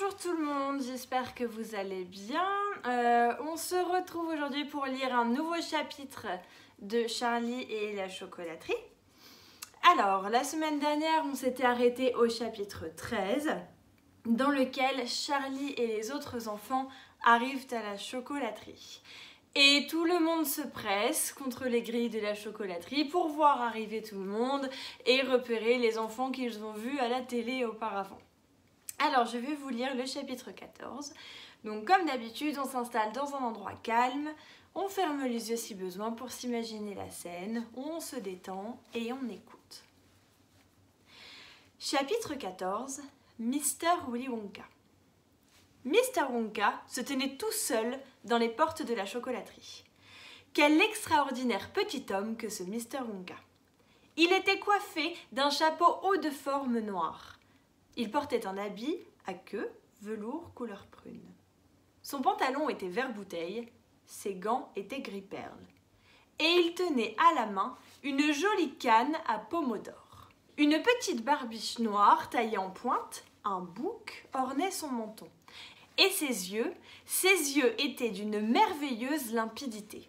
Bonjour tout le monde, j'espère que vous allez bien. On se retrouve aujourd'hui pour lire un nouveau chapitre de Charlie et la chocolaterie. Alors, la semaine dernière, on s'était arrêté au chapitre 13, dans lequel Charlie et les autres enfants arrivent à la chocolaterie. Et tout le monde se presse contre les grilles de la chocolaterie pour voir arriver tout le monde et repérer les enfants qu'ils ont vus à la télé auparavant. Alors, je vais vous lire le chapitre 14. Donc, comme d'habitude, on s'installe dans un endroit calme, on ferme les yeux si besoin pour s'imaginer la scène, on se détend et on écoute. Chapitre 14. Mr. Willy Wonka. Mr. Wonka se tenait tout seul dans les portes de la chocolaterie. Quel extraordinaire petit homme que ce Mr. Wonka. Il était coiffé d'un chapeau haut de forme noire. Il portait un habit à queue, velours couleur prune. Son pantalon était vert bouteille, ses gants étaient gris perle. Et il tenait à la main une jolie canne à pommeau d'or. Une petite barbiche noire taillée en pointe, un bouc, ornait son menton. Et ses yeux étaient d'une merveilleuse limpidité.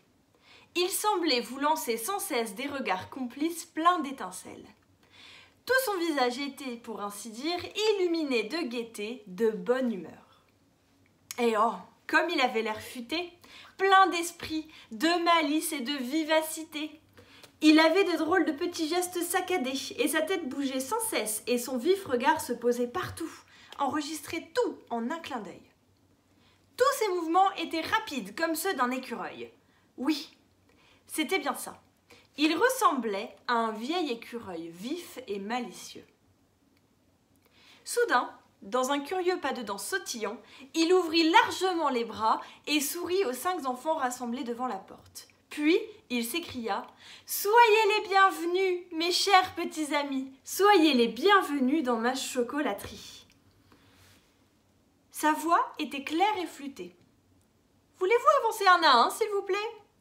Il semblait vous lancer sans cesse des regards complices pleins d'étincelles. Tout son visage était, pour ainsi dire, illuminé de gaieté, de bonne humeur. Et oh, comme il avait l'air futé, plein d'esprit, de malice et de vivacité. Il avait de drôles de petits gestes saccadés, et sa tête bougeait sans cesse, et son vif regard se posait partout, enregistrait tout en un clin d'œil. Tous ses mouvements étaient rapides, comme ceux d'un écureuil. Oui, c'était bien ça. Il ressemblait à un vieil écureuil vif et malicieux. Soudain, dans un curieux pas de danse sautillant, il ouvrit largement les bras et sourit aux 5 enfants rassemblés devant la porte. Puis, il s'écria « Soyez les bienvenus, mes chers petits amis, soyez les bienvenus dans ma chocolaterie. » Sa voix était claire et flûtée. « Voulez-vous avancer un à un, s'il vous plaît ?»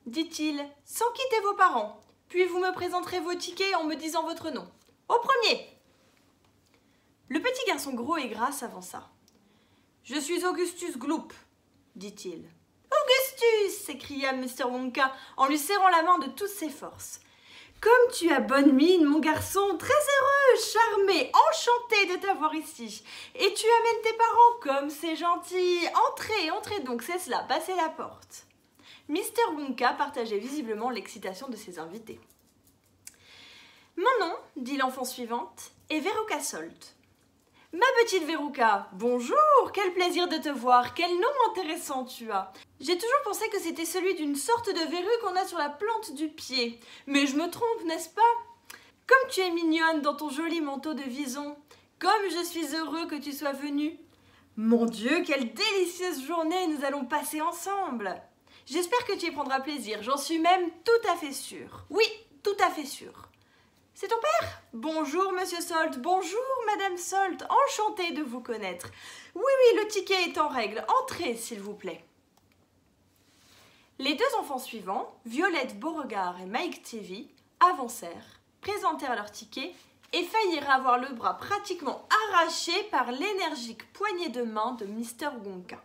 dit-il, sans quitter vos parents. Puis vous me présenterez vos tickets en me disant votre nom. Au premier !» Le petit garçon gros et gras s'avança. « Je suis Augustus Gloop, dit-il. « Augustus !» s'écria Mr. Wonka en lui serrant la main de toutes ses forces. « Comme tu as bonne mine, mon garçon, très heureux, charmé, enchanté de t'avoir ici. Et tu amènes tes parents, comme c'est gentil. Entrez, entrez donc, c'est cela, passez la porte. » Mr. Wonka partageait visiblement l'excitation de ses invités. « Mon nom, dit l'enfant suivante, est Veruca Salt. »« Ma petite Veruca, bonjour, quel plaisir de te voir, quel nom intéressant tu as. J'ai toujours pensé que c'était celui d'une sorte de verrue qu'on a sur la plante du pied. Mais je me trompe, n'est-ce pas? Comme tu es mignonne dans ton joli manteau de vison, comme je suis heureux que tu sois venue. Mon Dieu, quelle délicieuse journée nous allons passer ensemble. J'espère que tu y prendras plaisir, j'en suis même tout à fait sûre. Oui, tout à fait sûre. C'est ton père? Bonjour, monsieur Salt, bonjour, madame Salt, enchantée de vous connaître. Oui, oui, le ticket est en règle, entrez, s'il vous plaît. Les 2 enfants suivants, Violette Beauregard et Mike Teavee, avancèrent, présentèrent leur ticket et faillirent avoir le bras pratiquement arraché par l'énergique poignée de main de Mr. Wonka.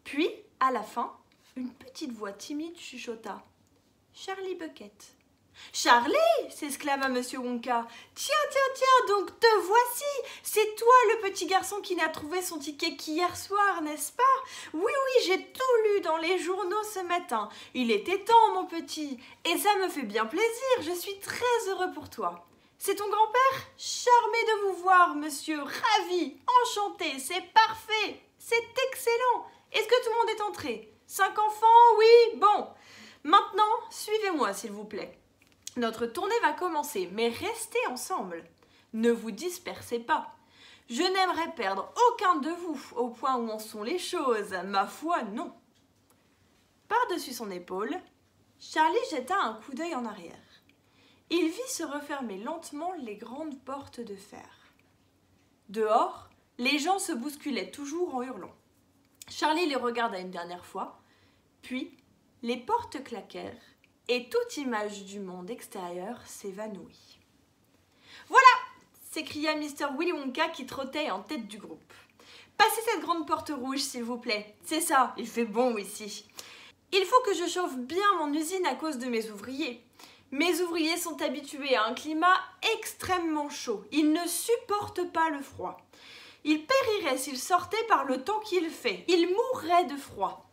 Puis, à la fin, une petite voix timide chuchota. « Charlie Bucket. »« Charlie !» s'exclama monsieur Wonka. « Tiens, tiens, tiens, donc te voici. C'est toi le petit garçon qui n'a trouvé son ticket qu'hier soir, n'est-ce pas? Oui, oui, j'ai tout lu dans les journaux ce matin. Il était temps, mon petit. Et ça me fait bien plaisir. Je suis très heureux pour toi. C'est ton grand-père? Charmé de vous voir, monsieur. Ravi, enchanté, c'est parfait. C'est excellent. Est-ce que tout le monde est entré? 5 enfants, oui, bon. Maintenant, suivez-moi, s'il vous plaît. Notre tournée va commencer, mais restez ensemble. Ne vous dispersez pas. Je n'aimerais perdre aucun de vous au point où en sont les choses. Ma foi, non. » Par-dessus son épaule, Charlie jeta un coup d'œil en arrière. Il vit se refermer lentement les grandes portes de fer. Dehors, les gens se bousculaient toujours en hurlant. Charlie les regarda une dernière fois, puis les portes claquèrent et toute image du monde extérieur s'évanouit. « Voilà !» s'écria Mr. Willy Wonka qui trottait en tête du groupe. « Passez cette grande porte rouge, s'il vous plaît. C'est ça, il fait bon ici. Il faut que je chauffe bien mon usine à cause de mes ouvriers. Mes ouvriers sont habitués à un climat extrêmement chaud. Ils ne supportent pas le froid. Ils périraient s'ils sortaient par le temps qu'il fait. Ils mourraient de froid.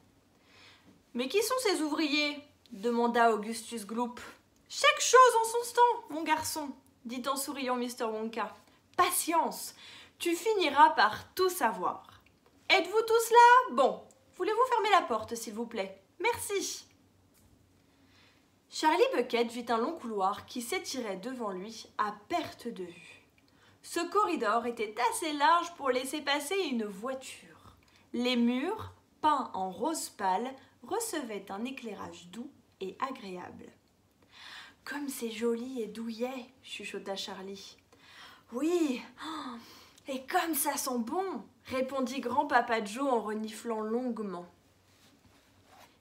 Mais qui sont ces ouvriers ? Demanda Augustus Gloop. Chaque chose en son temps, mon garçon, dit en souriant Mr. Wonka. Patience, tu finiras par tout savoir. Êtes-vous tous là ? Bon, voulez-vous fermer la porte, s'il vous plaît ? Merci. Charlie Bucket vit un long couloir qui s'étirait devant lui à perte de vue. Ce corridor était assez large pour laisser passer une voiture. Les murs, peints en rose pâle, recevaient un éclairage doux et agréable. « Comme c'est joli et douillet !» chuchota Charlie. « Oui, et comme ça sent bon !» répondit grand-papa Joe en reniflant longuement.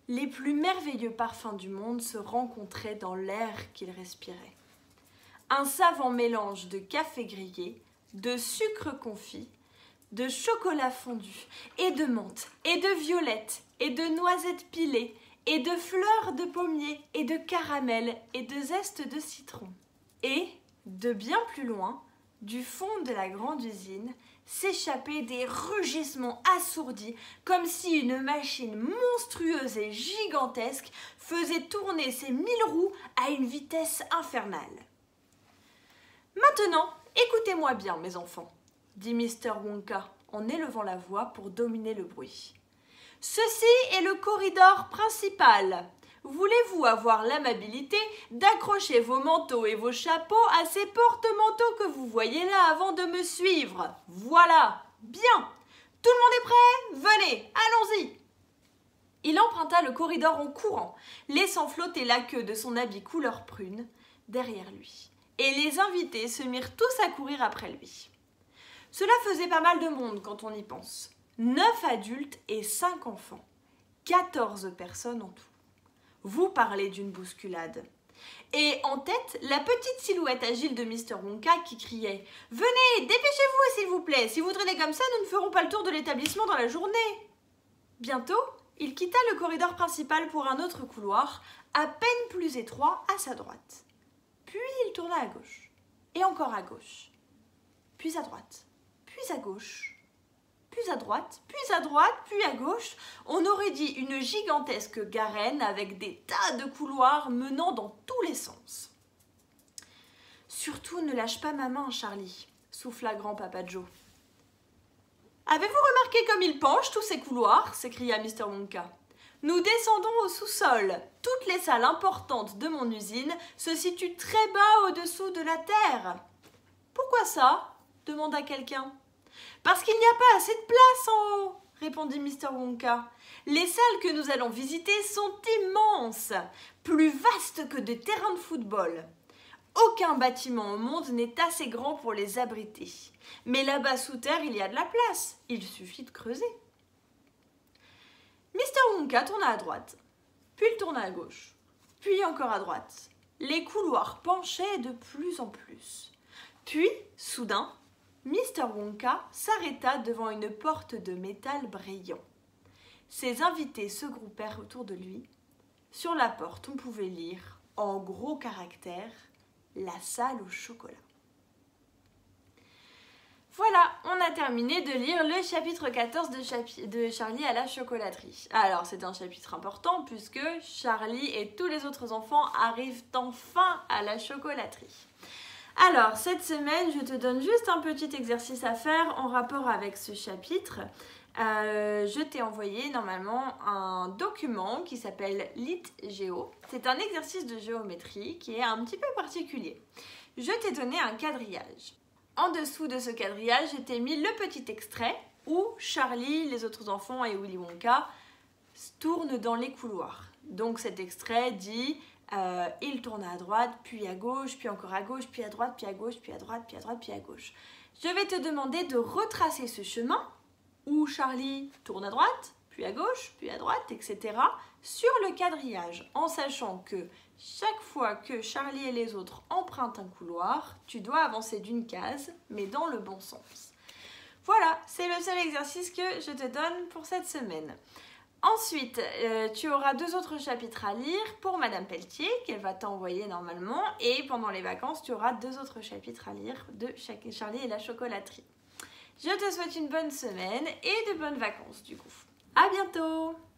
Les plus merveilleux parfums du monde se rencontraient dans l'air qu'il respirait. Un savant mélange de café grillé, de sucre confit, de chocolat fondu, et de menthe, et de violettes, et de noisettes pilées, et de fleurs de pommier, et de caramel, et de zeste de citron. Et, de bien plus loin, du fond de la grande usine, s'échappaient des rugissements assourdis, comme si une machine monstrueuse et gigantesque faisait tourner ses 1000 roues à une vitesse infernale. « Maintenant, écoutez-moi bien, mes enfants, » dit Mr. Wonka en élevant la voix pour dominer le bruit. « Ceci est le corridor principal. Voulez-vous avoir l'amabilité d'accrocher vos manteaux et vos chapeaux à ces porte-manteaux que vous voyez là avant de me suivre? Voilà, bien. Tout le monde est prêt? Venez, allons-y. » Il emprunta le corridor en courant, laissant flotter la queue de son habit couleur prune derrière lui. Et les invités se mirent tous à courir après lui. Cela faisait pas mal de monde quand on y pense. 9 adultes et 5 enfants. 14 personnes en tout. Vous parlez d'une bousculade. Et en tête, la petite silhouette agile de Mr. Wonka qui criait « Venez, dépêchez-vous s'il vous plaît, si vous traînez comme ça, nous ne ferons pas le tour de l'établissement dans la journée. » Bientôt, il quitta le corridor principal pour un autre couloir, à peine plus étroit à sa droite. Puis il tourna à gauche, et encore à gauche, puis à droite, puis à gauche. Puis à droite, puis à gauche, on aurait dit une gigantesque garenne avec des tas de couloirs menant dans tous les sens. « Surtout ne lâche pas ma main, Charlie, » souffla grand-papa Joe. « Avez-vous remarqué comme ils penchent tous ces couloirs » s'écria Mr. Wonka. « Nous descendons au sous-sol. Toutes les salles importantes de mon usine se situent très bas au-dessous de la terre. »« Pourquoi ça ?» demanda quelqu'un. « Parce qu'il n'y a pas assez de place en haut, » répondit Mr. Wonka. « Les salles que nous allons visiter sont immenses, plus vastes que des terrains de football. Aucun bâtiment au monde n'est assez grand pour les abriter. Mais là-bas sous terre, il y a de la place. Il suffit de creuser. » Mr. Wonka tourna à droite, puis il tourna à gauche, puis encore à droite. Les couloirs penchaient de plus en plus. Puis, soudain, Mr. Wonka s'arrêta devant une porte de métal brillant. Ses invités se groupèrent autour de lui. Sur la porte, on pouvait lire, en gros caractères, « La salle au chocolat ». Voilà, on a terminé de lire le chapitre 14 de Charlie à la chocolaterie. Alors, c'est un chapitre important puisque Charlie et tous les autres enfants arrivent enfin à la chocolaterie. Alors, cette semaine, je te donne juste un petit exercice à faire en rapport avec ce chapitre. Je t'ai envoyé normalement un document qui s'appelle LitGeo. C'est un exercice de géométrie qui est un petit peu particulier. Je t'ai donné un quadrillage. En dessous de ce quadrillage, je t'ai mis le petit extrait où Charlie, les autres enfants et Willy Wonka tournent dans les couloirs. Donc cet extrait dit il tourne à droite, puis à gauche, puis encore à gauche, puis à droite, puis à gauche, puis à droite, puis à droite, puis à gauche. Je vais te demander de retracer ce chemin où Charlie tourne à droite, puis à gauche, puis à droite, etc. sur le quadrillage, en sachant que chaque fois que Charlie et les autres empruntent un couloir, tu dois avancer d'une case, mais dans le bon sens. Voilà, c'est le seul exercice que je te donne pour cette semaine. Ensuite, tu auras 2 autres chapitres à lire pour Madame Pelletier, qu'elle va t'envoyer normalement. Et pendant les vacances, tu auras 2 autres chapitres à lire de Charlie et la chocolaterie. Je te souhaite une bonne semaine et de bonnes vacances du coup. À bientôt!